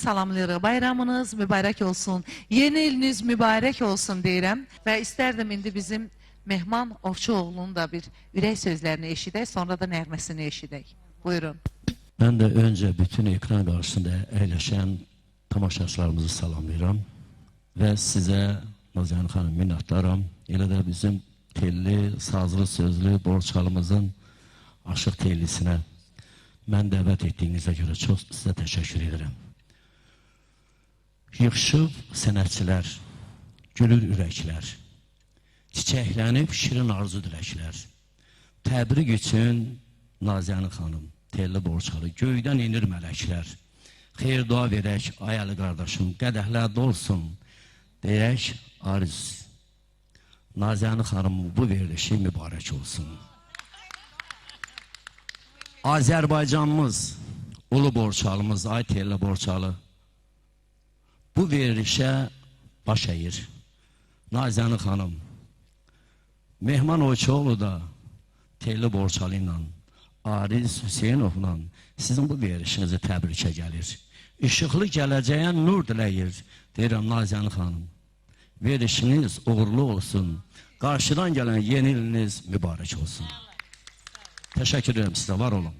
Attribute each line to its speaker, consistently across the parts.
Speaker 1: Salamlayırıq. Bayramınız mübarək olsun. Yeni iliniz mübarək olsun deyirəm. Və istərdim indi bizim Mehman Ovçuoğlu'nun da bir ürək sözlərini eşidək, sonra da nəğməsini eşidək. Buyurun.
Speaker 2: Ben de önce bütün ekran karşısında əyləşən tamaşaçılarımızı salamlayıram. Və sizə, Nazihan xanım, minnətdaram. Elə də bizim telli, sazlı, sözlü, borçalımızın aşıq tellisinə mən dəvət etdiyinizə görə çox sizə təşəkkür edirəm. Yığışıb sənətçilər, gülür ürəklər, çiçəklənib şirin arzu diləklər. Təbrik üçün Nazihan xanım, telli borçalı, göydən inir mələklər. Xeyir dua verək, ayalı qardaşım, qədəhlər dolsun, deyək arz. Nazihan xanımın bu verilişi mübarək olsun. Azərbaycanımız, ulu borçalımız, ay telli borçalı, bu verilişə baş əyir. Nazihan xanım, Mehman Ovçuoğlu da telli borçalı ilə, Ariz Hüseynovla sizin bu verilişinizi təbrikə gəlir. İşıqlı gələcəyə nur diləyir, deyirəm Nazihan xanım. Verilişiniz uğurlu olsun, qarşıdan gələn yeni iliniz mübarək olsun. Təşəkkür ederim sizə, var olun.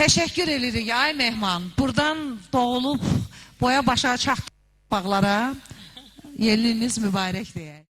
Speaker 1: Təşəkkür edirik ay Mehman. Buradan doğulub boya başa çatdıq bağlara. Yeni iliniz mübarək deyək.